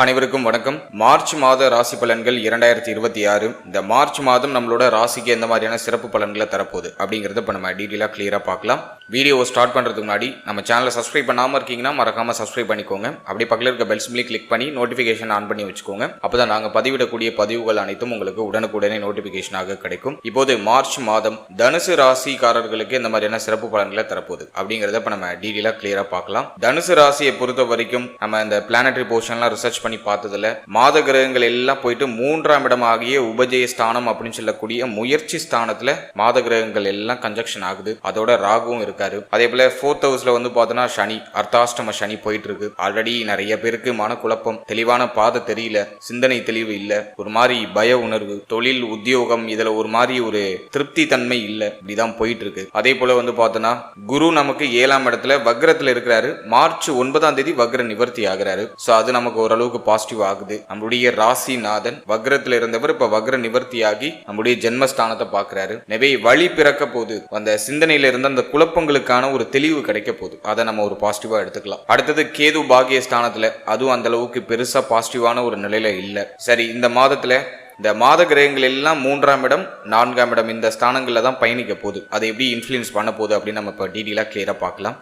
அனைவருக்கும் வணக்கம். மார்ச் மாத ராசி பலன்கள் 2026. இந்த மார்ச் மாதம் நம்மளோட ராசிக்கு எந்த மாதிரியான சிறப்பு பலன்களை தரப்போகுது அப்படிங்கிறத இப்போ நம்ம டீட்டெயிலாக கிளியராக பார்க்கலாம். வீடியோவை ஸ்டார்ட் பண்ணுறதுக்கு முன்னாடி நம்ம சேனலை சப்ஸ்கிரைப் பண்ணாமல் இருக்கீங்கன்னா மறக்காமல் சப்ஸ்கிரைப் பண்ணிக்கோங்க. அப்படி பக்கத்தில் இருக்க பெல் சிம்லி கிளிக் பண்ணி நோட்டிஃபிகேஷன் ஆன் பண்ணி வச்சுக்கோங்க. அப்போ தான் நாங்கள் பதிவிடக்கூடிய பதிவுகள் அனைத்தும் உங்களுக்கு உடனுக்குடனே நோட்டிஃபிகேஷனாக கிடைக்கும். இப்போது மார்ச் மாதம் தனுசு ராசிக்காரர்களுக்கு எந்த மாதிரியான சிறப்பு பலன்களை தரப்போகுது அப்படிங்கிறத இப்போ நம்ம டீட்டெயிலாக கிளியராக பார்க்கலாம். தனுசு ராசியை பொறுத்த வரைக்கும் நம்ம இந்த பிளானட்டரி போர்ஷன்லாம் ரிசர்ச் பண்ணி பார்த்ததுல மாத கிரகங்கள் எல்லாம் போயிட்டு 3ஆம் இடம் ஆகிய உபஜய ஸ்தானம் அப்படின்னு சொல்லக்கூடிய முயற்சி ஸ்தானத்துல மாத கிரகங்கள் எல்லாம் கன்ஜக்ஷன் ஆகுது. அதோட ராகுவும் இருக்காரு. அதே போல 4th ஹவுஸ்ல வந்து பார்த்தோன்னா சனி, அர்த்தாஷ்டம சனி போயிட்டு இருக்கு. ஆல்ரெடி நிறைய பேருக்கு மனக்குழப்பம், தெளிவான பாதை தெரியல, சிந்தனை தெளிவு இல்ல, ஒரு மாதிரி பய உணர்வு, தொழில் உத்தியோகம் இதுல ஒரு மாதிரி ஒரு திருப்தி தன்மை இல்ல, இப்படிதான் போயிட்டு இருக்கு. அதே போல வந்து பார்த்தோன்னா குரு நமக்கு 7ஆம் இடத்துல வக்ரத்துல இருக்கிறாரு. மார்ச் 9ஆம் தேதி வக்ர நிவர்த்தி ஆகிறாரு. சோ அது நமக்கு ஓரளவுக்கு பாசிட்டிவ் ஆகுது. நம்முடைய ராசிநாதன் வக்ரத்துல இருந்தவர் இப்ப வக்ர நிவர்த்தியாகி நம்முடைய ஜென்மஸ்தானத்தை பாக்குறாரு. எனவே வழி பிறக்க போது அந்த சிந்தனையில இருந்த அந்த குழப்பங்களுக்கான ஒரு தெளிவு கிடைக்க போகுது. அதை நம்ம ஒரு பாசிட்டிவா எடுத்துக்கலாம். அடுத்தது கேது பாகிய ஸ்தானத்துல, அதுவும் அந்த அளவுக்கு பெருசா பாசிட்டிவான ஒரு நிலையில இல்ல. சரி, இந்த மாதத்துல இந்த மாத கிரகங்கள் எல்லாம் 3ஆம் இடம் 4ஆம் இடம் இந்த ஸ்தானங்கள்ல தான் பயணிக்க போகுது. அதை எப்படி இன்ஃப்ளூயன்ஸ் பண்ண போகுது அப்படின்னு நம்ம இப்போ டீட்டெயிலா கிளியரா பார்க்கலாம்.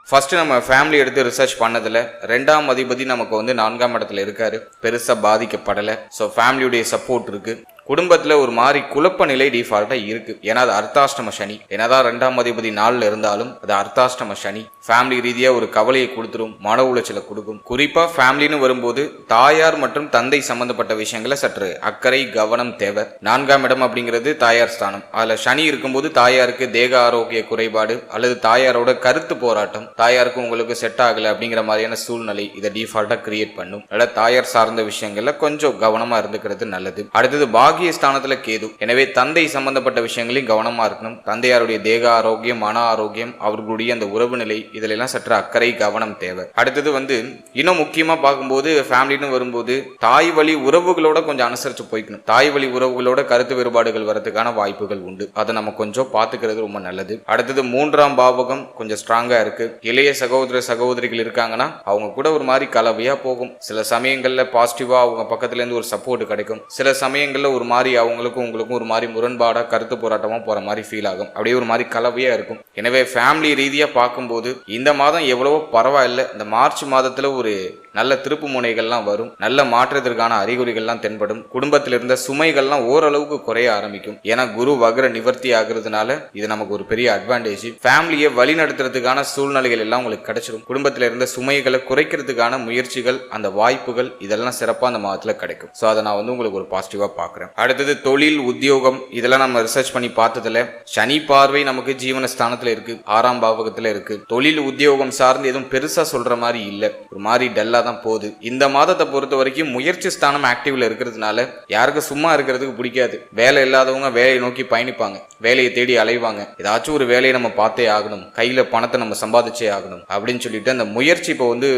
ஃபர்ஸ்ட் நம்ம ஃபேமிலி எடுத்து ரிசர்ச் பண்ணதுல 2ஆம் அதிபதி நமக்கு வந்து 4ஆம் இடத்துல இருக்காரு. பெருசா பாதிக்கப்படலை. ஸோ ஃபேமிலியுடைய சப்போர்ட் இருக்கு. குடும்பத்துல ஒரு மாதிரி குழப்ப நிலை டிஃபால்ட்டா இருக்கு. ஏன்னா அது அர்த்தாஷ்டம சனி. என்னதான் 2ஆம் அதிபதி 4ல் இருந்தாலும் அது அர்த்தாஷ்டம சனி. ஃபேமிலி ரீதியா ஒரு கவலையை கொடுத்துரும், மன உளைச்சலை கொடுக்கும். குறிப்பா ஃபேமிலின்னு வரும்போது தாயார் மற்றும் தந்தை சம்பந்தப்பட்ட விஷயங்களை சற்று அக்கறை கவனம் தேவை. 4ஆம் இடம் அப்படிங்கிறது தாயார் ஸ்தானம். அதுல சனி இருக்கும்போது தாயாருக்கு தேக ஆரோக்கிய குறைபாடு அல்லது தாயாரோட கருத்து போராட்டம், தாயாருக்கு உங்களுக்கு செட் ஆகல அப்படிங்கிற மாதிரியான சூழ்நிலை இதை டிஃபால்ட்டா கிரியேட் பண்ணும். அதனால தாயார் சார்ந்த விஷயங்கள்ல கொஞ்சம் கவனமா இருந்துக்கிறது நல்லது. அடுத்தது பாகிய ஸ்தானத்துல கேது. எனவே தந்தை சம்பந்தப்பட்ட விஷயங்களையும் கவனமா இருக்கணும். தந்தையாருடைய தேக ஆரோக்கியம், மன ஆரோக்கியம், அவர்களுடைய அந்த உறவு நிலை இதுல எல்லாம் சற்று அக்கறை கவனம் தேவை. அடுத்தது வந்து இன்னும் முக்கியமா பார்க்கும்போது ஃபேமிலின்னு வரும்போது தாய் வழி உறவுகளோட கொஞ்சம் அனுசரிச்சு போய்க்கணும். தாய் வழி உறவுகளோட கருத்து வேறுபாடுகள் வரதுக்கான வாய்ப்புகள் உண்டு. அதை நம்ம கொஞ்சம் பாத்துக்கிறது ரொம்ப நல்லது. அடுத்தது 3ஆம் பாவகம் கொஞ்சம் ஸ்ட்ராங்கா இருக்கு. இளைய சகோதர சகோதரிகள் இருக்காங்கன்னா அவங்க கூட ஒரு மாதிரி கலவையா போகும். சில சமயங்கள்ல பாசிட்டிவா அவங்க பக்கத்துல இருந்து ஒரு சப்போர்ட் கிடைக்கும். சில சமயங்கள்ல ஒரு மாதிரி அவங்களுக்கும் உங்களுக்கும் ஒரு மாதிரி முரண்பாடா கருத்து போராட்டமா போற மாதிரி ஃபீல் ஆகும். அப்படியே ஒரு மாதிரி கலவையா இருக்கும். எனவே ஃபேமிலி ரீதியா பார்க்கும்போது இந்த மாதம் எவ்வளவோ பரவாயில்ல. இந்த மார்ச் மாதத்துல ஒரு நல்ல திருப்பு முனைகள்லாம் வரும். நல்ல மாற்றத்திற்கான அறிகுறிகள்லாம் தென்படும். குடும்பத்தில் இருந்த சுமைகள்லாம் ஓரளவுக்கு குறைய ஆரம்பிக்கும். ஏன்னா குரு வக்ர நிவர்த்தி ஆகுறதுனால இது நமக்கு ஒரு பெரிய அட்வான்டேஜ். ஃபேமிலியை வழி நடத்துறதுக்கான சூழ்நிலைகள் எல்லாம் உங்களுக்கு கிடைச்சிடும். குடும்பத்தில் இருந்த சுமைகளை குறைக்கிறதுக்கான முயற்சிகள், அந்த வாய்ப்புகள் இதெல்லாம் சிறப்பா அந்த மாதத்துல கிடைக்கும். ஸோ அதை நான் வந்து உங்களுக்கு ஒரு பாசிட்டிவா பார்க்குறேன். அடுத்தது தொழில் உத்தியோகம் இதெல்லாம் நம்ம ரிசர்ச் பண்ணி பார்த்ததுல சனி பார்வை நமக்கு ஜீவனஸ்தானத்துல இருக்கு, 6ஆம் பாவகத்துல இருக்கு. தொழில் உத்தியோகம் சார்ந்து எதுவும் பெருசா சொல்ற மாதிரி இல்ல, ஒரு மாதிரி டல்லா தான் போகுது. இந்த மாதத்தை பொறுத்த வரைக்கும் முயற்சி ஸ்தானம் ஆக்டிவ்ல இருக்கிறதுனால யாருக்கு சும்மா இருக்கிறதுக்கு பிடிக்காது. வேலை இல்லாதவங்க வேலையை நோக்கி பயணிப்பாங்க, வேலையை தேடி அலைவாங்க. ஏதாச்சும் ஒரு வேலையை நம்ம பார்த்தே ஆகணும், கையில பணத்தை நம்ம சம்பாதிச்சே ஆகணும் அப்படின்னு சொல்லிட்டு அந்த முயற்சி இப்போ வந்து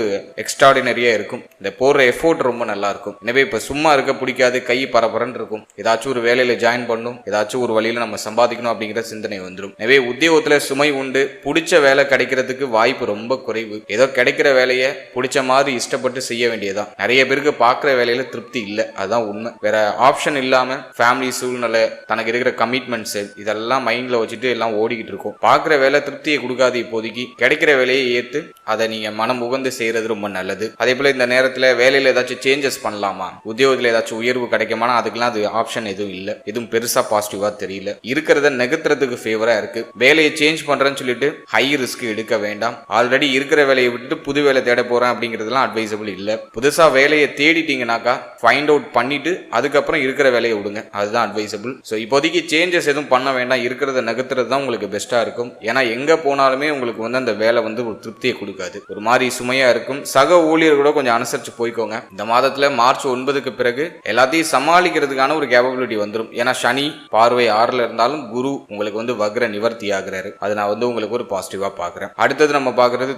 எக்ஸ்ட்ராடினரியா இருக்கும். இந்த போடுற எஃபோர்ட் ரொம்ப நல்லா இருக்கும். எனவே இப்ப சும்மா இருக்க பிடிக்காது, கை பரபரன்னு இருக்கும். ஏதாச்சும் ஒரு வேலையில ஜாயின் பண்ணும், ஏதாச்சும் ஒரு வழியில நம்ம சம்பாதிக்கணும் அப்படிங்கிற சிந்தனை வந்துடும். எனவே உத்தியோகத்துல சுமை உண்டு. பிடிச்ச வேலை கிடைக்கிறதுக்கு வாய்ப்பு ரொம்ப குறைவு. ஏதோ கிடைக்கிற வேலையை பிடிச்ச மாதிரி இஷ்டப்பட்டு செய்ய வேண்டியதான். நிறைய பேருக்கு பார்க்குற வேலையில திருப்தி இல்லை, அதுதான் உண்மை. வேற ஆப்ஷன் இல்லாம ஃபேமிலி சூழ்நிலை, தனக்கு இருக்கிற கமிட்மெண்ட்ஸ் இதெல்லாம் மைண்ட்ல வச்சுட்டு எல்லாம் ஓடிக்கிட்டு இருக்கும். பார்க்குற வேலை திருப்தியை கொடுக்காது. இப்போதைக்கு கிடைக்கிற வேலையை ஏற்று அதை நீங்க மனம் உகந்து செய்யறது ரொம்ப நல்லது. அதே போல இந்த நேரத்துல வேலையில ஏதாச்சும் சேஞ்சஸ் பண்ணலாமா, உத்தியோகத்துல ஏதாச்சும் உயர்வு கிடைக்குமானா அதுக்கெல்லாம் அது ஆப்ஷன் எதுவும் இல்லை. எதுவும் பெருசா பாசிட்டிவா தெரியல. இருக்கிறத நெகத்துறதுக்கு ஃபேவரா இருக்கு. வேலையை சேஞ்ச் பண்றேன்னு சொல்லிட்டு ஹை ரிஸ்க் எடுக்க வேண்டாம். ஆல்ரெடி இருக்கிற வேலையை விட்டுட்டு புது வேலை தேட போறேன் அப்படிங்கிறதுலாம் அட்வைசபிள் இல்ல. புதுசா வேலையை தேடிட்டீங்கன்னாக்கா ஃபைண்ட் அவுட் பண்ணிட்டு அதுக்கப்புறம் இருக்கிற வேலையை விடுங்க, அதுதான் அட்வைசபிள். ஸோ இப்போதைக்கு சேஞ்சஸ் எதுவும் பண்ண வேண்டாம். இருக்கிறத நகர்த்துறது தான் உங்களுக்கு பெஸ்டா இருக்கும். ஏன்னா எங்க போனாலுமே உங்களுக்கு வந்து அந்த வேலை வந்து ஒரு திருப்தியை கொடுக்காது, ஒரு மாதிரி சுமையா இருக்கும். சக ஊழியர்களோட கொஞ்சம் அனுசரிச்சு போய்க்கோங்க. இந்த மாதத்துல மார்ச் 9க்கு பிறகு எல்லாத்தையும் சமாளிக்கிறதுக்கான ஒரு கேப்பபிலிட்டி வந்துடும். ஏன்னா சனி பார்வை 6ல் இருந்தாலும் குரு உங்களுக்கு வந்து வக்ர நிவர்த்தி ஆகிறாரு. அது நான் வந்து உங்களுக்கு ஒரு பாசிட்டிவா பாக்குறேன். அடுத்தது நம்ம பாக்குறது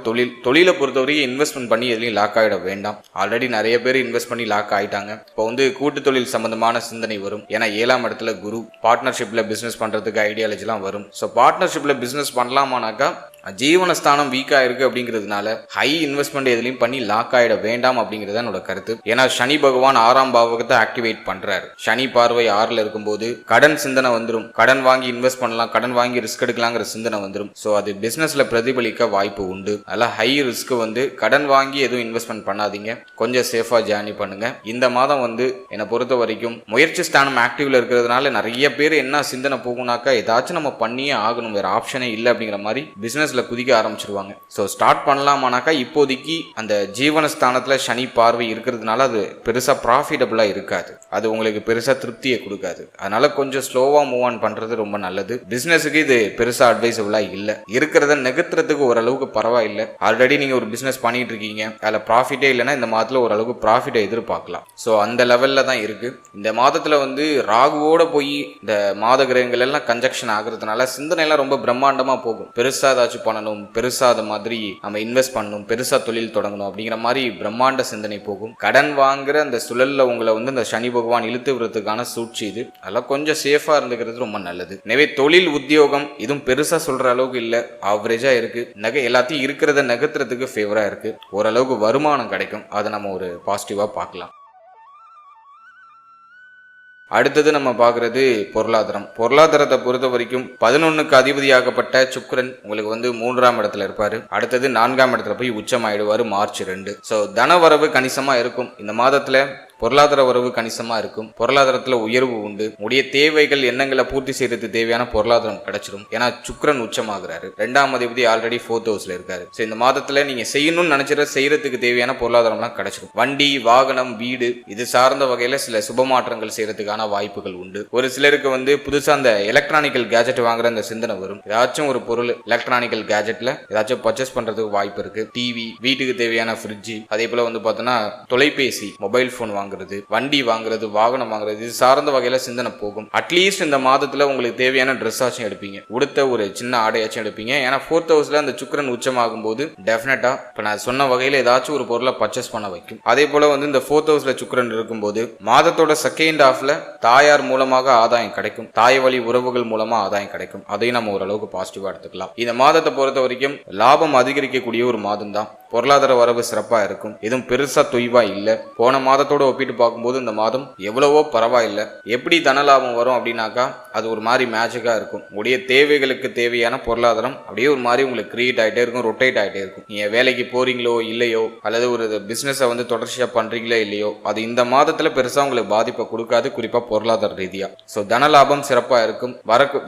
தொழிலை பொறுத்தவரைக்கும் இன்வெஸ்ட்மெண்ட் பண்ணி எதுலையும் லாக் ஆகிட வேண்டாம். ஆல்ரெடி நிறைய பேர் இன்வெஸ்ட் பண்ணி லாக் ஆயிட்டாங்க. இப்போ வந்து கூட்டு தொழில் சம்பந்தமான சிந்தனை வரும். ஏன்னா 7ஆம் இடத்துல குரு பார்ட்னர்ஷிப்ல பிசினஸ் பண்றதுக்கு ஐடியாலஜிலாம் வரும். ஸோ பார்ட்னர்ஷிப்ல பிசினஸ் பண்ணலாமானாக்கா ஜீவனஸ்தானம் வீக்கா இருக்கு அப்படிங்கிறதுனால ஹை இன்வெஸ்ட்மெண்ட் எதுலையும் பண்ணி லாக் ஆயிட வேண்டாம் அப்படிங்கிறது என்னோட கருத்து. ஏன்னா சனி பகவான் 6ஆம் பாவகத்தை ஆக்டிவேட் பண்றாரு. சனி பார்வை 6ல இருக்கும்போது கடன் சிந்தனை வந்துடும். கடன் வாங்கி இன்வெஸ்ட் பண்ணலாம், கடன் வாங்கி ரிஸ்க் எடுக்கலாங்கிற சிந்தனை வந்துடும். ஸோ அது பிசினஸ்ல பிரதிபலிக்க வாய்ப்பு உண்டு. அதெல்லாம் ஹை ரிஸ்க் கடன் வாங்கி எதுவும் இன்வெஸ்ட்மெண்ட் பண்ணாதீங்க. கொஞ்சம் சேஃபா ஜேர்னி பண்ணுங்க. இந்த மாதம் என்னை பொறுத்த வரைக்கும் முயற்சி ஸ்தானம் ஆக்டிவ்ல இருக்கிறதுனால நிறைய பேர் என்ன சிந்தனை போகும்னாக்கா ஏதாச்சும் நம்ம பண்ணியே ஆகணும், வேற ஆப்ஷனே இல்லை அப்படிங்கிற மாதிரி பிசினஸ்ல குதிக்க ஆரம்பிச்சிருவாங்க. ஸோ ஸ்டார்ட் பண்ணலாமானாக்கா இப்போதைக்கு அந்த ஜீவனஸ்தானத்துல சனி பார்வை இருக்கிறதுனால அது பெருசா ப்ராஃபிட்டபிளா இருக்காது. அது உங்களுக்கு பெருசா திருப்தியை கொடுக்காது. அதனால கொஞ்சம் ஸ்லோவா மூவ் ஆன் பண்றது ரொம்ப நல்லது. பிசினஸுக்கு இது பெருசா அட்வைசபிளா இல்ல. இருக்கிறத நெகத்துறதுக்கு ஓரளவுக்கு பரவாயில்லை. ஆல்ரெடி நீங்க ஒரு பிசினஸ் பண்ணிட்டு இருக்கீங்க, அதுல ப்ராஃபிட்டே இல்லைன்னா இந்த மாதத்துல ஓரளவுக்கு ப்ராஃபிட்டை எதிர்பார்க்கலாம். ஸோ அந்த லெவல்ல தான் இருக்கு. இந்த மாதத்துல ராகுவோட போய் இந்த மாத கிரகங்கள் எல்லாம் கன்ஜக்ஷன் ஆகுறதுனால சிந்தனை எல்லாம் ரொம்ப பிரம்மாண்டமா போகும். பெருசா ஏதாச்சும் பண்ணணும், பெருசா அதை மாதிரி நம்ம இன்வெஸ்ட் பண்ணணும், பெருசா தொழில் தொடங்கணும் அப்படிங்கிற மாதிரி பிரம்மாண்ட சிந்தனை போகும். கடன் வாங்குற அந்த சுழல்ல உங்களை இந்த சனி பகவான் இழுத்து விடுறதுக்கான சூழ்ச்சி இது. அதெல்லாம் கொஞ்சம் சேஃபா இருந்துக்கிறது ரொம்ப நல்லது. எனவே தொழில் உத்தியோகம் இதுவும் பெருசா சொல்ற அளவுக்கு இல்ல, ஆவரேஜா இருக்கு. எல்லாத்தையும் இருக்கிறத நகர்த்துறதுக்கு ஃபேவரா இருக்கு. ஓரளவுக்கு வருமானம் கிடைக்கும். அதை நம்ம ஒரு பாசிட்டிவா பார்க்கலாம். அடுத்தது நம்ம பார்க்கறது பொருளாதாரத்தை பொறுத்த வரைக்கும் 11க்கு அதிபதியாகப்பட்ட சுக்கிரன் உங்களுக்கு 3ஆம் இடத்துல இருப்பாரு. அடுத்தது 4ஆம் இடத்துல போய் உச்சமாயிடுவாரு மார்ச் 2. ஸோ தனவரவு கணிசமா இருக்கும். இந்த மாதத்துல பொருளாதார வரவு கணிசமா இருக்கும். பொருளாதாரத்துல உயர்வு உண்டு. உடைய தேவைகள் எண்ணங்களை பூர்த்தி செய்யறதுக்கு தேவையான பொருளாதாரம் கிடைச்சிடும். ஏன்னா சுக்கிரன் உச்சமாகிறாரு. 2ஆம் அதிபதி ஆல்ரெடி 4th ஹவுஸ்ல இருக்காரு. ஸோ இந்த மாதத்துல நீங்க செய்யணும்னு நினைச்சிட செய்யறதுக்கு தேவையான பொருளாதாரம்லாம் கிடைச்சிடும். வண்டி, வாகனம், வீடு இது சார்ந்த வகையில சில சுப மாற்றங்கள் செய்யறதுக்கான வாய்ப்புகள் உண்டு. ஒரு சிலருக்கு புதுசா அந்த எலக்ட்ரானிக்கல் கேஜெட் வாங்குற அந்த சிந்தனை வரும். ஏதாச்சும் ஒரு பொருள் எலக்ட்ரானிக்கல் கேஜெட்ல ஏதாச்சும் பர்ச்சேஸ் பண்றதுக்கு வாய்ப்பு இருக்கு. டிவி, வீட்டுக்கு தேவையான ஃப்ரிட்ஜ், அதே போல பார்த்தோன்னா தொலைபேசி, மொபைல் போன் வாங்குறது, வண்டி வாங்குறது, வாகனம் வாங்குறது இது சார்ந்த வகையில சிந்தனை போகும். அட்லீஸ்ட் இந்த மாதத்துல உங்களுக்கு தேவையான ட்ரெஸ் ஆச்சும் எடுப்பீங்க, உடுத்த ஒரு சின்ன ஆடையாச்சும் எடுப்பீங்க. ஏன்னா 4th ஹவுஸ்ல அந்த சுக்கிரன் உச்சமாகும் போது டெஃபினட்டா இப்ப நான் சொன்ன வகையில ஏதாச்சும் ஒரு பொருளை பர்ச்சேஸ் பண்ண வைக்கும். அதே போல இந்த 4th ஹவுஸ்ல சுக்கிரன் இருக்கும்போது மாதத்தோட செகண்ட் ஹாஃப்ல தாயார் மூலமாக ஆதாயம் கிடைக்கும். தாய் வழி உறவுகள் மூலமா ஆதாயம் கிடைக்கும். அதையும் நம்ம ஓரளவுக்கு பாசிட்டிவா எடுத்துக்கலாம். இந்த மாதத்தை பொறுத்த வரைக்கும் லாபம் அதிகரிக்கக்கூடிய ஒரு மாதம் தான். பொருளாதார வரவு சிறப்பா இருக்கும். எதுவும் பெருசா தொய்வா இல்ல. போன மாதத்தோட ஒப்பிட்டு பார்க்கும்போது இந்த மாதம் எவ்வளவோ பரவாயில்லை. எப்படி தன லாபம் வரும் அப்படின்னாக்கா அது ஒரு மாதிரி மேஜிக்கா இருக்கும். உடைய தேவைகளுக்கு தேவையான பொருளாதாரம் அப்படியே ஒரு மாதிரி உங்களுக்கு கிரியேட் ஆகிட்டே இருக்கும், ரொட்டேட் ஆகிட்டே இருக்கும். நீங்க வேலைக்கு போறீங்களோ இல்லையோ, அல்லது ஒரு பிசினஸை தொடர்ச்சியா பண்றீங்களோ இல்லையோ, அது இந்த மாதத்துல பெருசா உங்களுக்கு பாதிப்பை கொடுக்காது, குறிப்பா பொருளாதார ரீதியா. ஸோ தன லாபம் சிறப்பா இருக்கும்.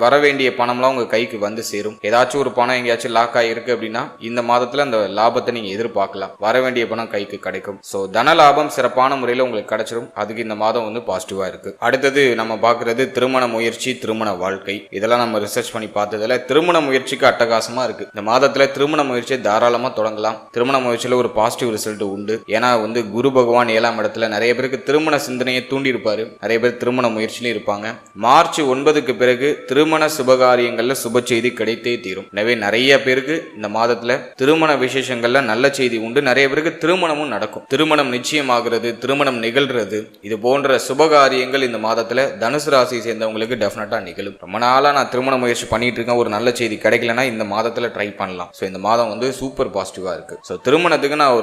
வர வேண்டிய பணம்லாம் உங்க கைக்கு சேரும். ஏதாச்சும் ஒரு பணம் எங்கேயாச்சும் லாக் ஆகிருக்கு அப்படின்னா இந்த மாதத்துல அந்த லாபத்தை நீங்க எதிர்பார்க்கலாம். வர வேண்டிய பணம் கைக்கு கிடைக்கும். ஸோ தன லாபம் சிறப்பான முறையில் உங்களுக்கு கிடைச்சிடும். அதுக்கு இந்த மாதம் பாசிட்டிவா இருக்கு. அடுத்தது நம்ம பார்க்கறது திருமண முயற்சி, திருமண வாழ்க்கை. இதெல்லாம் நம்ம ரிசர்ச் பண்ணி பார்த்ததுல திருமண முயற்சிக்கு அட்டகாசமா இருக்கு. இந்த மாதத்துல திருமண முயற்சியை தாராளமா தொடங்கலாம். திருமண முயற்சியில ஒரு பாசிட்டிவ் ரிசல்ட் உண்டு. ஏன்னா குரு பகவான் 7ஆம் இடத்துல நிறைய பேருக்கு திருமண சிந்தனையை தூண்டி இருப்பாரு. நிறைய பேர் திருமண முயற்சியிலும் இருப்பாங்க. மார்ச் 9க்கு பிறகு திருமண சுபகாரியங்கள்ல சுப செய்தி கிடைத்தே தீரும். எனவே நிறைய பேருக்கு இந்த மாதத்துல திருமண விசேஷங்கள்ல நல்ல செய்தி உண்டு. நிறைய பேருக்கு திருமணமும் நடக்கும். திருமணம் நிச்சயமாகிறது, திருமணம் நிகழ்றது, இது போன்ற சுபகாரியங்கள் இந்த மாதத்துல தனுசு ராசியை சேர்ந்தவங்களுக்கு டெஃபினட்டா நிகழும். ரொம்ப நாளா நான் திருமண முயற்சி பண்ணிட்டு இருக்கேன், ஒரு நல்ல செய்தி கிடைக்கலன்னா இந்த மாதத்துல ட்ரை பண்ணலாம். ஸோ இந்த மாதம் சூப்பர் பாசிட்டிவா இருக்கு. ஸோ திருமணத்துக்கு நான்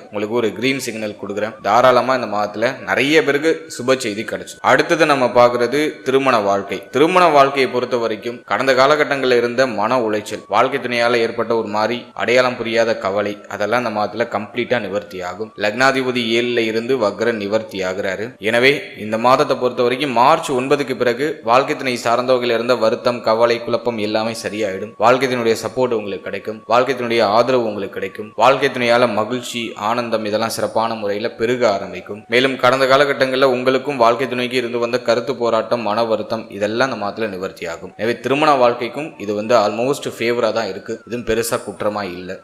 உங்களுக்கு ஒரு கிரீன் சிக்னல் கொடுக்குறேன். தாராளமா இந்த மாதத்துல நிறைய பேருக்கு சுப செய்தி கிடைக்கும். அடுத்தது நம்ம பார்க்கறது திருமண வாழ்க்கை. திருமண வாழ்க்கையை பொறுத்த வரைக்கும் கடந்த காலகட்டங்களில் இருந்த மன உளைச்சல், வாழ்க்கை துணையால ஏற்பட்ட ஒரு மாதிரி அடையாளம் புரியாத கவலை, அதெல்லாம் இந்த மாதத்துல கம்ப்ளீட்டா நிவர்த்தி ஆகும். லக்னாதிபதி 7ல இருந்து வக்ர நிவர்த்தி ஆகிறாரு. எனவே இந்த மாதத்தை பொறுத்த வரைக்கும் மார்ச் 9க்கு பிறகு வாழ்க்கை துணை சார்ந்தவர்கள் இருந்த வருத்தம், கவலை, குழப்பம் எல்லாமே சரியாயிடும். வாழ்க்கை துணையுடைய சப்போர்ட் உங்களுக்கு கிடைக்கும். வாழ்க்கை துணையுடைய ஆதரவு உங்களுக்கு கிடைக்கும். வாழ்க்கை துணையால மகிழ்ச்சி, ஆனந்தம் இதெல்லாம் சிறப்பான முறையில பெருக ஆரம்பிக்கும். மேலும் கடந்த காலகட்டங்களில் உங்களுக்கும் வாழ்க்கை துணைக்கு இருந்து வந்த கருத்து போராட்டம், மன வருத்தம் இதெல்லாம் இந்த மாதத்துல நிவர்த்தி ஆகும். எனவே திருமண வாழ்க்கைக்கும் இது ஆல்மோஸ்ட் ஃபேவரா தான் இருக்கு. இதுவும் பெருசா குற்றமா இல்லை.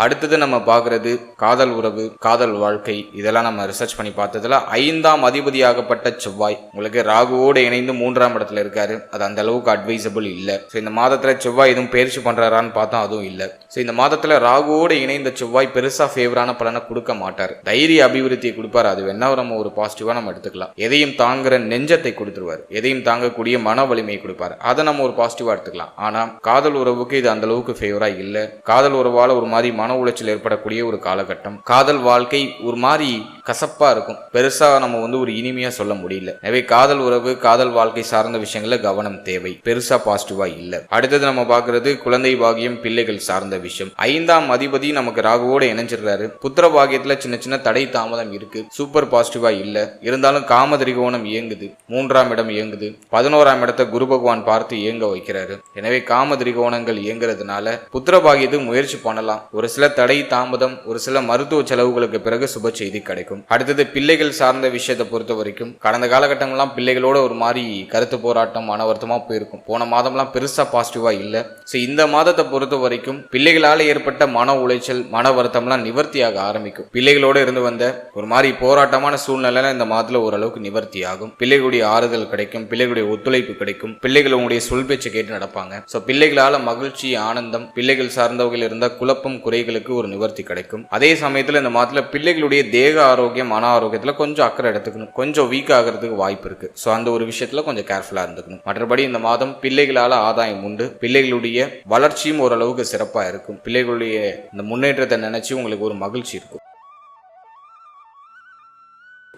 அடுத்தது நம்ம பார்க்கறது காதல் உறவு, காதல் வாழ்க்கை. இதெல்லாம் நம்ம ரிசர்ச் பண்ணி பார்த்ததுல 5ஆம் அதிபதியாகப்பட்ட செவ்வாய் உங்களுக்கு ராகுவோடு இணைந்து 3ஆம் இடத்துல இருக்காரு. அது அந்த அளவுக்கு அட்வைசபிள் இல்ல. ஸோ இந்த மாதத்துல செவ்வாய் எதுவும் பயிற்சி பண்றாரான்னு பார்த்தா அதுவும் இல்ல. ஸோ இந்த மாதத்துல ராகுவோடு இணைந்த செவ்வாய் பெருசா ஃபேவரான பலனை கொடுக்க மாட்டார். தைரிய அபிவிருத்தியை கொடுப்பாரு. அது வேணா நம்ம ஒரு பாசிட்டிவா நம்ம எடுத்துக்கலாம். எதையும் தாங்குற நெஞ்சத்தை கொடுத்துருவார். எதையும் தாங்கக்கூடிய மன வலிமையை கொடுப்பாரு. அதை நம்ம ஒரு பாசிட்டிவா எடுத்துக்கலாம். ஆனா காதல் உறவுக்கு இது அந்த அளவுக்கு ஃபேவரா இல்ல. காதல் உறவால ஒரு மாதிரி மன உளைச்சல் ஏற்படக்கூடிய ஒரு காலகட்டம். காதல் வாழ்க்கை ஒரு மாதிரி கசப்பா இருக்கும். பெருசா நம்ம ஒரு இனிமையா சொல்ல முடியல. எனவே காதல் உறவு, காதல் வாழ்க்கை சார்ந்த விஷயங்கள்ல கவனம் தேவை. பெருசா பாசிட்டிவா இல்ல. அடுத்தது நம்ம பார்க்கிறது குழந்தை பாகியம், பிள்ளைகள் சார்ந்த விஷயம். 5ஆம் அதிபதி நமக்கு ராகுவோட இணைஞ்சிருக்காரு. புத்திர பாகியத்துல சின்ன சின்ன தடை தாமதம் இருக்கு. சூப்பர் பாசிட்டிவா இல்ல. இருந்தாலும் காமதிரிகோணம் இயங்குது. 3ஆம் இடம் இயங்குது. 11ஆம் இடத்தை குரு பகவான் பார்த்து இயங்க வைக்கிறாரு. எனவே காமதிரிகோணங்கள் இயங்குறதுனால புத்திர பாகியத்துக்கு முயற்சி பண்ணலாம். ஒரு சில தடை தாமதம், ஒரு சில மருத்துவ செலவுகளுக்கு பிறகு சுப செய்தி கிடைக்கும். அடுத்தது பிள்ளைகள் சார்ந்த விஷயத்தை பொறுத்த வரைக்கும் கடந்த காலகட்டங்கள்லாம் பிள்ளைகளோட ஒரு மாதிரி கருத்து போராட்டம், மன வருத்தமா போயிருக்கும். போன மாதம்லாம் பெருசா பாசிட்டிவா இல்ல. ஸோ இந்த மாதத்தை பொறுத்த வரைக்கும் பிள்ளைகளால ஏற்பட்ட மன உளைச்சல், மன வருத்தம்லாம் நிவர்த்தியாக ஆரம்பிக்கும். பிள்ளைகளோட இருந்து வந்த ஒரு மாதிரி போராட்டமான சூழ்நிலை இந்த மாதத்துல ஓரளவுக்கு நிவர்த்தி ஆகும். பிள்ளைகளுடைய ஆறுதல் கிடைக்கும். பிள்ளைகளுடைய ஒத்துழைப்பு கிடைக்கும். பிள்ளைகள் உங்களுடைய சொல் பேச்சு கேட்டு நடப்பாங்க. ஸோ பிள்ளைகளால மகிழ்ச்சி, ஆனந்தம், பிள்ளைகள் சார்ந்தவர்கள் இருந்த குழப்பம், குறைகளுக்கு ஒரு நிவர்த்தி கிடைக்கும். அதே சமயத்துல இந்த மாதத்துல பிள்ளைகளுடைய தேக ஆரோக்கியம், மன ஆரோக்கியத்துல கொஞ்சம் அக்கறை எடுத்துக்கணும். கொஞ்சம் வீக் ஆகிறதுக்கு வாய்ப்பு இருக்கு. ஸோ அந்த ஒரு விஷயத்துல கொஞ்சம் கேர்ஃபுல்லா இருந்துக்கணும். மற்றபடி இந்த மாதம் பிள்ளைகளால ஆதாயம் உண்டு. பிள்ளைகளுடைய வளர்ச்சியும் ஓரளவுக்கு சிறப்பா இருக்கும். பிள்ளைகளுடைய இந்த முன்னேற்றத்தை நினைச்சு உங்களுக்கு ஒரு மகிழ்ச்சி இருக்கும்.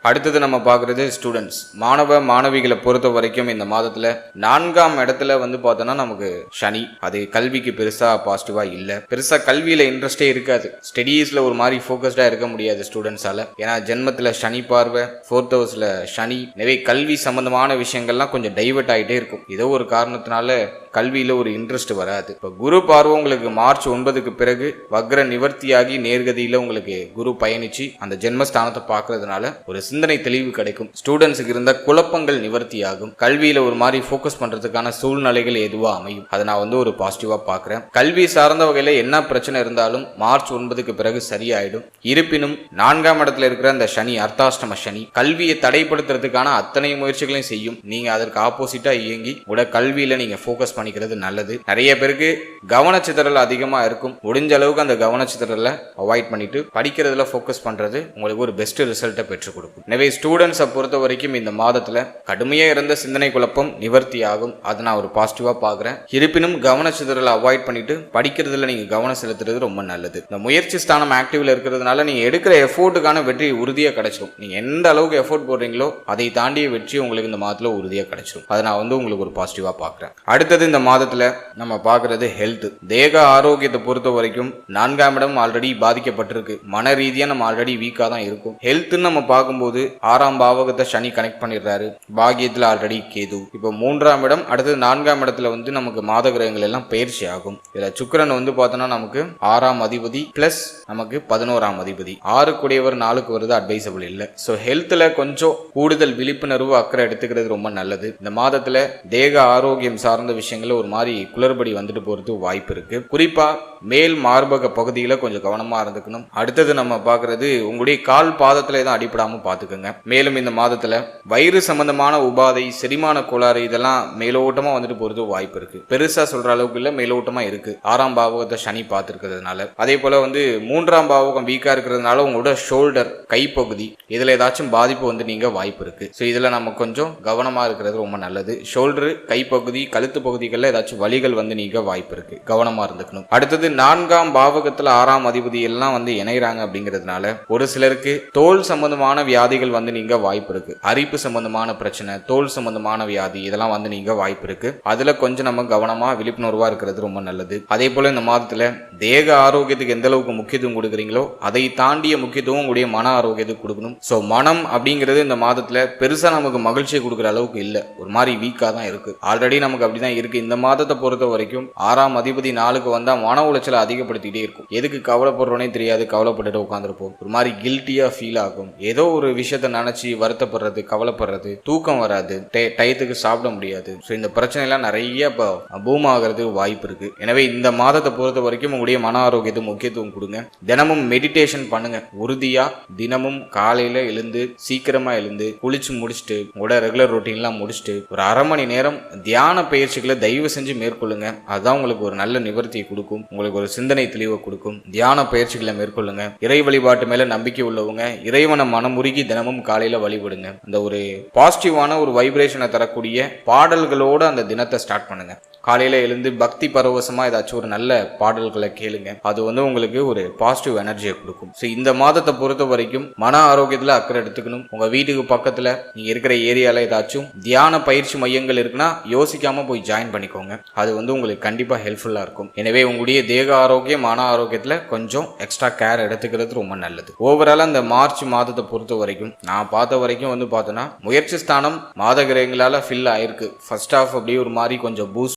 அடுத்தது நம்ம பார்க்குறது ஸ்டூடெண்ட்ஸ், மாணவ மாணவிகளை பொறுத்த வரைக்கும் இந்த மாதத்தில் 4ஆம் இடத்துல பார்த்தோன்னா நமக்கு சனி. அது கல்விக்கு பெருசாக பாசிட்டிவாக இல்லை. பெருசாக கல்வியில் இன்ட்ரெஸ்டே இருக்காது. ஸ்டடீஸில் ஒரு மாதிரி ஃபோக்கஸ்டாக இருக்க முடியாது ஸ்டூடெண்ட்ஸால். ஏன்னா ஜென்மத்தில் சனி பார்வை, 4th ஹவுஸில் சனி. எனவே கல்வி சம்பந்தமான விஷயங்கள்லாம் கொஞ்சம் டைவர்ட் ஆகிட்டே இருக்கும். ஏதோ ஒரு காரணத்தினால கல்வியில் ஒரு இன்ட்ரெஸ்ட் வராது. இப்போ குரு பார்வை உங்களுக்கு மார்ச் 9க்கு பிறகு வக்ர நிவர்த்தியாகி நேர்கதியில் உங்களுக்கு குரு பயணிச்சு அந்த ஜென்மஸ்தானத்தை பார்க்கறதுனால ஒரு சிந்தனை தெளிவு கிடைக்கும். ஸ்டூடெண்ட்ஸுக்கு இருந்த குழப்பங்கள் நிவர்த்தி ஆகும். கல்வியில ஒரு மாதிரி ஃபோக்கஸ் பண்றதுக்கான சூழ்நிலைகள் எதுவா அமையும். அதை நான் ஒரு பாசிட்டிவா பார்க்கிறேன். கல்வி சார்ந்த வகையில என்ன பிரச்சனை இருந்தாலும் மார்ச் 9க்கு பிறகு சரியாயிடும். இருப்பினும் 4ஆம் இடத்துல இருக்கிற அந்த சனி, அர்த்தாஷ்டம சனி, கல்வியை தடைப்படுத்துறதுக்கான அத்தனை முயற்சிகளையும் செய்யும். நீங்க அதற்கு ஆப்போசிட்டா இயங்கி உட கல்வியில நீங்க ஃபோக்கஸ் பண்ணிக்கிறது நல்லது. நிறைய பேருக்கு கவனச்சிதறல் அதிகமா இருக்கும். முடிஞ்ச அளவுக்கு அந்த கவனச்சிதறலை அவாய்ட் பண்ணிட்டு படிக்கிறதுல ஃபோக்கஸ் பண்றது உங்களுக்கு ஒரு பெஸ்ட் ரிசல்ட்டை பெற்றுக் கொடுக்கும். எனவே ஸ்டூடெண்ட்ஸை பொறுத்த வரைக்கும் இந்த மாதத்துல கடுமையா இருந்த சிந்தனை குழப்பம் நிவர்த்தி ஆகும். அதை நான் ஒரு பாசிட்டிவா பாக்குறேன். இருப்பினும் கவனச்சிதறலை அவாய்ட் பண்ணிட்டு படிக்கிறதுல நீங்க கவனம் செலுத்துறது ரொம்ப நல்லது. இந்த முயற்சி ஸ்தானம் ஆக்டிவ்ல இருக்கிறதுனால நீங்க எடுக்கிற எஃபோர்ட்டுக்கான வெற்றி உறுதியா கிடைச்சிடும். நீங்க எந்த அளவுக்கு எஃபோர்ட் போடுறீங்களோ அதை தாண்டிய வெற்றி உங்களுக்கு இந்த மாதத்துல உறுதியா கிடைச்சிடும். அதை நான் உங்களுக்கு ஒரு பாசிட்டிவா பாக்குறேன். அடுத்தது இந்த மாதத்துல நம்ம பார்க்கறது ஹெல்த், தேக ஆரோக்கியத்தை பொறுத்த வரைக்கும் 4ஆம் இடம் ஆல்ரெடி பாதிக்கப்பட்டிருக்கு. மன ரீதியா நம்ம ஆல்ரெடி வீக்கா தான் இருக்கும். ஹெல்த்னு நம்ம பார்க்கும்போது 6ஆம் பாவகத்தை சனி கனெக்ட் பண்ணிடுறாரு. பாகியத்துல ஆல்ரெடி கேது. இப்போ 3ஆம் இடம், அடுத்தது 4ஆம் இடத்துல நமக்கு மாத கிரகங்கள் எல்லாம் பயிற்சி ஆகும். இதுல சுக்கிரன் பார்த்தோன்னா நமக்கு 6ஆம் அதிபதி பிளஸ் நமக்கு 11ஆம் அதிபதி. 6 கூடியவர் 4க்கு வருது, அட்வைசபிள் இல்லை. ஸோ ஹெல்த்ல கொஞ்சம் கூடுதல் விழிப்புணர்வு, அக்கறை எடுத்துக்கிறது ரொம்ப நல்லது. இந்த மாதத்துல தேக ஆரோக்கியம் சார்ந்த விஷயங்கள்ல ஒரு மாதிரி குளறுபடி வந்துட்டு போறது வாய்ப்பு இருக்கு. குறிப்பா மேல் மார்பக பகுதியில கொஞ்சம் கவனமா இருந்துக்கணும். அடுத்தது நம்ம பார்க்கறது உங்களுடைய கால் பாதத்துல எதுவும் அடிப்படாம பாத்துக்கோங்க. மேலும் இந்த மாதத்துல வயிறு சம்பந்தமான உபாதை, செரிமான கோளாறு இதெல்லாம் மேலோட்டமா வந்துட்டு போறது வாய்ப்பு இருக்கு. பெருசா சொல்ற அளவுக்கு இல்ல, மேலோட்டமா இருக்கு. 6ஆம் பாவகத்தை சனி பார்த்திருக்கிறதுனால. அதே போல 3ஆம் பாவகம் வீக்கா இருக்கிறதுனால உங்களோட ஷோல்டர், கைப்பகுதி இதுல ஏதாச்சும் பாதிப்பு நீங்க வாய்ப்பு இருக்கு. ஸோ இதுல நம்ம கொஞ்சம் கவனமா இருக்கிறது ரொம்ப நல்லது. ஷோல்டர், கைப்பகுதி, கழுத்து பகுதிகளில் ஏதாச்சும் வலிகள் நீங்க வாய்ப்பு இருக்கு. கவனமா இருந்துக்கணும். அடுத்தது 4ஆம் பாவகத்துல 6ஆம் அதிபதி எல்லாம் இணைறாங்க அப்படிங்கிறதுனால ஒரு சிலருக்கு தோல் சம்பந்தமான வியாதிகள் நீங்க வாய்ப்பு இருக்கு. அரிப்பு சம்பந்தமான பிரச்சனை, தோல் சம்பந்தமான வியாதி இதெல்லாம் நீங்க வாய்ப்பு இருக்கு. அதுல கொஞ்சம் நம்ம கவனமா விழிப்புணர்வா இருக்கிறது ரொம்ப நல்லது. அதே போல இந்த மாதத்துல தேக ஆரோக்கியத்துக்கு எந்த அளவுக்கு முக்கியத்துவம் கொடுக்குறீங்களோ அதை தாண்டிய முக்கியத்துவம் உங்களுடைய மன ஆரோக்கியத்துக்கு கொடுக்கணும். ஸோ மனம் அப்படிங்கிறது இந்த மாதத்துல பெருசா நமக்கு மகிழ்ச்சியை கொடுக்குற அளவுக்கு இல்லை, ஒரு மாதிரி வீக்கா தான் இருக்கு. ஆல்ரெடி நமக்கு அப்படிதான் இருக்கு. இந்த மாதத்தை பொறுத்த வரைக்கும் 6ஆம் அதிபதி 4க்கு வந்தா மன உளைச்சலை அதிகப்படுத்திட்டே இருக்கும். எதுக்கு கவலைப்படுறோனே தெரியாது, கவலைப்பட்டுட்டு உட்காந்துருப்போம். ஒரு மாதிரி கில்ட்டியா ஃபீல் ஆகும். ஏதோ ஒரு விஷயத்த நினைச்சு வருத்தப்படுறது, கவலைப்படுறது, தூக்கம் வராது, டயத்துக்கு சாப்பிட முடியாது. ஸோ இந்த பிரச்சனை எல்லாம் நிறைய பூம் ஆகிறது வாய்ப்பு இருக்கு. எனவே இந்த மாதத்தை பொறுத்த வரைக்கும் உங்களுடைய மன ஆரோக்கியத்தை முக்கியத்துவம் கொடுங்க. தினமும் மெடிடேஷன் பண்ணுங்க. உறுதியா தினமும் காலையில எழுந்து சீக்கிரமா எழுந்து குளிச்சு முடிச்சுட்டு உங்களோட ரெகுலர் ரொட்டீன்லாம் முடிச்சுட்டு ஒரு அரை மணி நேரம் தியான பயிற்சிகளை தயவு செஞ்சு மேற்கொள்ளுங்க. அதுதான் உங்களுக்கு ஒரு நல்ல நிவர்த்தியை கொடுக்கும், உங்களுக்கு ஒரு சிந்தனை தெளிவை கொடுக்கும். தியான பயிற்சிகளை மேற்கொள்ளுங்க. இறை வழிபாட்டு மேல நம்பிக்கை உள்ளவங்க இறைவனை மனமுருகி தினமும் காலையில வழிபடுங்க. அந்த ஒரு பாசிட்டிவான ஒரு வைப்ரேஷனை தரக்கூடிய பாடல்களோட அந்த தினத்தை ஸ்டார்ட் பண்ணுங்க. காலையில எழுந்து பக்தி பரவசமா ஏதாச்சும் ஒரு நல்ல பாடல்களை கேளுங்க. அது உங்களுக்கு ஒரு பாசிட்டிவ் எனர்ஜியை கொடுக்கும். ஸோ இந்த மாதத்தை பொறுத்த வரைக்கும் மன ஆரோக்கியத்துல அக்கறை எடுத்துக்கணும். உங்க வீட்டுக்கு பக்கத்துல நீங்க இருக்கிற ஏரியால ஏதாச்சும் தியான பயிற்சி மையங்கள் இருக்குன்னா யோசிக்காம போய் ஜாயின் பண்ணிக்கோங்க. அது உங்களுக்கு கண்டிப்பா ஹெல்ப்ஃபுல்லா இருக்கும். எனவே உங்களுடைய தேக ஆரோக்கியம் மன ஆரோக்கியத்துல கொஞ்சம் எக்ஸ்ட்ரா கேர் எடுத்துக்கிறது ரொம்ப நல்லது. ஓவரால் அந்த மார்ச் மாதத்தை பொறுத்த வரைக்கும் நான் பார்த்த வரைக்கும் பார்த்தோன்னா முயற்சி ஸ்தானம் மாத கிரகங்களால ஃபில் ஆயிருக்கு. ஃபர்ஸ்ட் ஆஃப் அப்படியே ஒரு மாதிரி கொஞ்சம் பூஸ்ட்